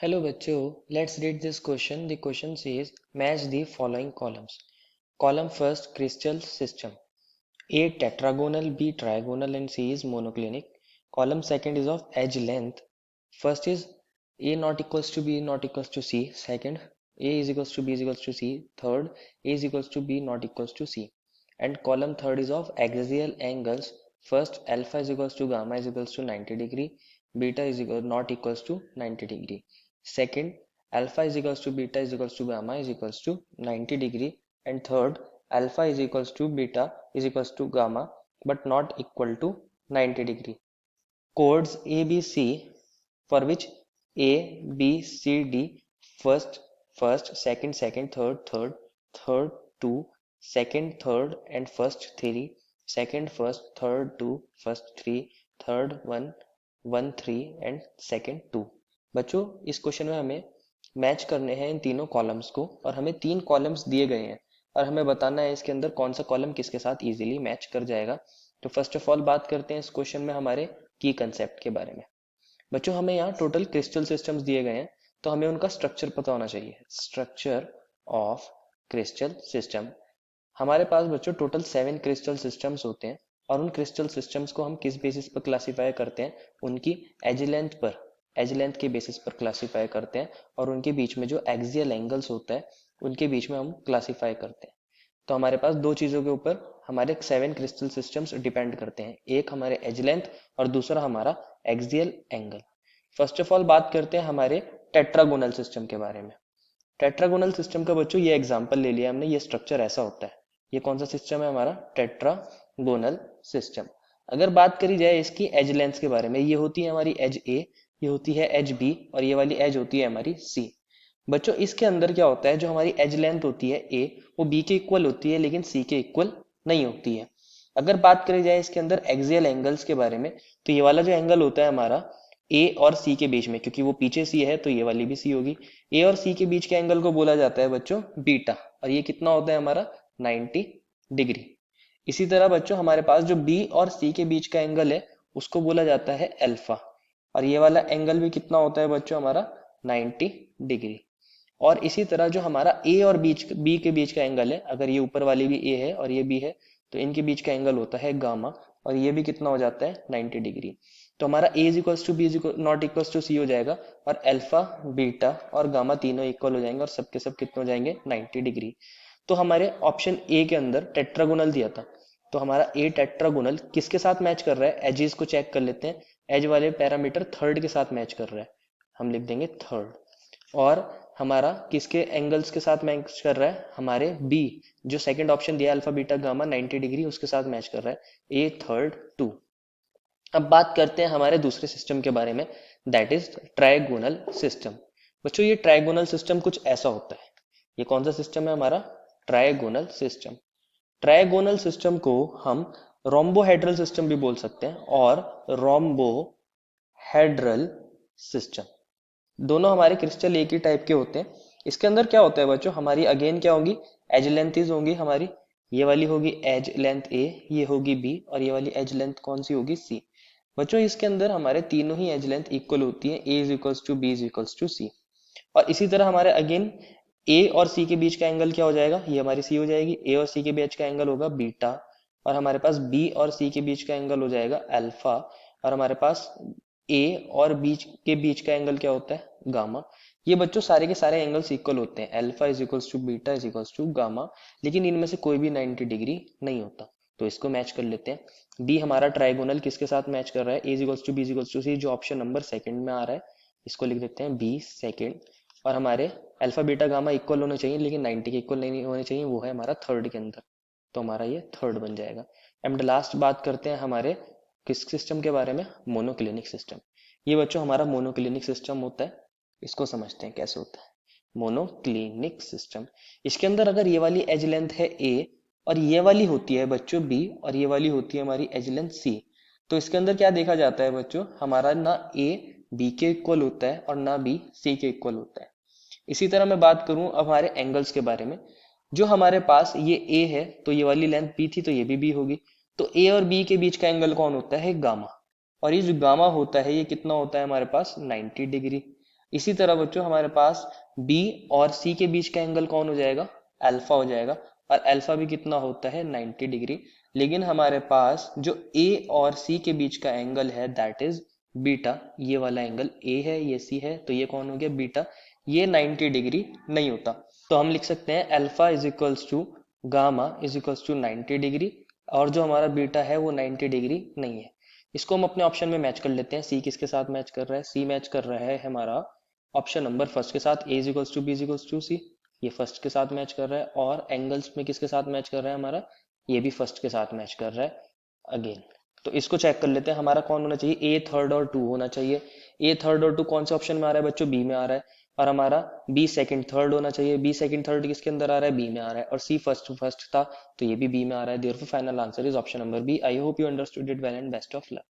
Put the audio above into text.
Hello बच्चों, let's read this question. The question says match the following columns. Column first, crystal system. A tetragonal, B trigonal and C is monoclinic. Column second is of edge length. First is A not equals to B not equals to C. Second, A is equals to B is equals to C. Third, A is equals to B not equals to C. And column third is of axial angles. First, alpha is equals to gamma is equals to 90 degree. Beta is not equals to 90 degree. Second, alpha is equals to beta is equals to gamma is equals to 90 degree. And third, alpha is equals to beta is equals to gamma but not equal to 90 degree. Codes ABC for which A, B, C, D, first, second, third, two, second, third and first three, second, first, third, two, first three, third one, three and second two. बच्चों इस question में हमें match करने हैं इन तीनों columns को और हमें तीन कॉलम्स दिए गए हैं और हमें बताना है इसके अंदर कौन सा कॉलम किसके साथ इजीली मैच कर जाएगा। तो फर्स्ट ऑफ ऑल बात करते हैं इस क्वेश्चन में हमारे की कंसेप्ट के बारे में। बच्चों हमें यहाँ टोटल क्रिस्टल सिस्टम्स दिए गए हैं तो हमें उनका स्ट्रक्चर पता होना चाहिए। स्ट्रक्चर ऑफ क्रिस्टल सिस्टम, हमारे पास बच्चों टोटल 7 क्रिस्टल सिस्टम्स होते हैं और उन क्रिस्टल सिस्टम्स को हम किस बेसिस पर क्लासीफाई करते हैं, उनकी एज लेंथ के बेसिस पर क्लासीफाई करते हैं और उनके बीच में जो एक्सियल एंगल्स होता है उनके बीच में हम क्लासीफाई करते हैं। तो हमारे पास दो चीजों के ऊपर हमारे 7 क्रिस्टल सिस्टम्स डिपेंड करते हैं, एक हमारे एज लेंथ और दूसरा हमारा axial angle. First of all बात करते हैं हमारे टेट्रागोनल सिस्टम के बारे में। टेट्रागोनल सिस्टम का बच्चों ये एग्जांपल ले लिया हमने, ये स्ट्रक्चर ऐसा होता है। ये कौन सा सिस्टम है हमारा, टेट्रागोनल सिस्टम। अगर बात करी जाए इसकी एज लेंथ के बारे में, ये होती है हमारी एज ए, ये होती है एज बी और ये वाली एज होती है हमारी सी। बच्चों इसके अंदर क्या होता है, जो हमारी एज लेंथ होती है ए वो बी के इक्वल होती है लेकिन सी के इक्वल नहीं होती है। अगर बात करी जाए इसके अंदर एक्सियल एंगल्स के बारे में, तो ये वाला जो एंगल होता है हमारा ए और सी के बीच में, क्योंकि वो पीछे सी है तो ये वाली भी सी होगी, ए और सी के बीच के एंगल को बोला जाता है बच्चों बीटा और ये कितना होता है हमारा 90 डिग्री। इसी तरह बच्चों हमारे पास जो बी और सी के बीच का एंगल है उसको बोला जाता है अल्फा और ये वाला एंगल भी कितना होता है बच्चों हमारा 90 डिग्री। और इसी तरह जो हमारा ए और बी के बीच का एंगल है, अगर ये ऊपर वाली भी ए है और ये बी है तो इनके बीच का एंगल होता है गामा और ये भी कितना हो जाता है 90 डिग्री। तो हमारा A is equals to B is not equals to C हो जाएगा और अल्फा बीटा और गामा तीनों इक्वल हो जाएंगे और सबके सब कितने हो जाएंगे 90 डिग्री। तो हमारे ऑप्शन ए के अंदर टेट्रागोनल दिया था, तो हमारा ए टेट्रागोनल किसके साथ मैच कर रहा है, एजेस को चेक कर लेते हैं। एज वाले पैरामीटर थर्ड के साथ मैच कर रहा है, हम लिख देंगे थर्ड। और हमारा किसके एंगल्स के साथ मैच कर रहा है, हमारे बी जो सेकंड ऑप्शन दिया अल्फा बीटा गामा 90 डिग्री उसके साथ मैच कर रहा है, ए थर्ड टू। अब बात करते हैं हमारे दूसरे सिस्टम के बारे में, दैट इज ट्राइगोनल सिस्टम। बच्चों ये ट्राइगोनल सिस्टम कुछ ऐसा होता है। ये कौन सा सिस्टम है हमारा, ट्राइगोनल सिस्टम। ट्राइगोनल सिस्टम को हम रोम्बोहेड्रल सिस्टम भी बोल सकते हैं और रोम्बोहेड्रल सिस्टम, दोनों हमारे क्रिस्टल एक ही टाइप के होते हैं। इसके अंदर क्या होता है बच्चों, हमारी अगेन क्या होगी, एज लेंथेज होंगी हमारी, ये वाली होगी एज लेंथ ए, ये होगी बी और ये वाली एज लेंथ कौन सी होगी सी। बच्चों इसके अंदर हमारे तीनों ही एज लेंथ इक्वल होती है, A is equals to B is equals to C. और इसी तरह हमारे अगेन ए और सी के बीच का एंगल क्या हो जाएगा, ये हमारी सी हो जाएगी, ए और सी के बीच का एंगल होगा बीटा और हमारे पास बी और सी के बीच का एंगल हो जाएगा अल्फा और हमारे पास ए और बी के बीच का एंगल क्या होता है गामा। ये बच्चों सारे के सारे एंगल्स इक्वल होते हैं, alpha is equals to beta is equals to gamma, लेकिन इनमें से कोई भी 90 डिग्री नहीं होता। तो इसको मैच कर लेते हैं। बी हमारा ट्राइगोनल किसके साथ मैच कर रहा है, A is equals to B is equals to C, जो ऑप्शन नंबर सेकंड में आ रहा है इसको लिख देते हैं बी सेकंड। और हमारे अल्फा बीटा गामा इक्वल होने चाहिए लेकिन 90 के इक्वल नहीं होने चाहिए, वो है हमारा थर्ड के अंदर, तो हमारा ये थर्ड बन जाएगा। एंड लास्ट बात करते हैं हमारे किस सिस्टम के बारे में, मोनोक्लिनिक सिस्टम। ये बच्चों हमारा मोनोक्लिनिक सिस्टम होता है, इसको समझते हैं कैसे होता है मोनोक्लिनिक सिस्टम। इसके अंदर अगर ये वाली एज लेंथ है ए और ये वाली होती है बच्चों बी और ये वाली होती है हमारी एज लेंथ सी, तो इसके अंदर क्या देखा जाता है बच्चों, हमारा ना ए बी के इक्वल होता है और ना बी सी के इक्वल होता है। इसी तरह मैं बात करूं अब हमारे एंगल्स के बारे में, जो हमारे पास ये ए है तो ये वाली लेंथ बी थी तो ये भी बी होगी, तो ए और बी के बीच का एंगल कौन होता है, गामा। और ये जो गामा होता है ये कितना होता है हमारे पास 90 डिग्री। इसी तरह बच्चों हमारे पास बी और सी के बीच का एंगल कौन हो जाएगा, अल्फा हो जाएगा, और अल्फा भी कितना होता है 90 डिग्री। लेकिन हमारे पास जो ए और सी के बीच का एंगल है दैट इज बीटा, ये वाला एंगल ए है ये सी है, तो ये कौन हो गया बीटा, ये 90 डिग्री नहीं होता। तो हम लिख सकते हैं alpha is equals to gamma is equals to 90 degree, और जो हमारा बीटा है वो 90 डिग्री नहीं है। इसको हम अपने ऑप्शन में मैच कर लेते हैं। सी किसके साथ मैच कर रहा है, सी मैच कर रहा है हमारा ऑप्शन नंबर फर्स्ट के साथ, A is equals to B is equals to C, ये फर्स्ट के साथ मैच कर रहा है। और एंगल्स में किसके साथ मैच कर रहा है हमारा, ये भी फर्स्ट के साथ मैच कर रहा है अगेन। तो इसको चेक कर लेते हैं, हमारा कौन होना चाहिए, ए थर्ड और टू होना चाहिए। ए थर्ड और टू कौन से ऑप्शन में आ रहा है बच्चों, बी में आ रहा है। और हमारा बी सेकंड थर्ड होना चाहिए, बी सेकंड थर्ड किसके अंदर आ रहा है, बी में आ रहा है। और सी फर्स्ट फर्स्ट था, तो ये भी बी में आ रहा है। Therefore final answer is option number B. I hope you understood it well and best of luck.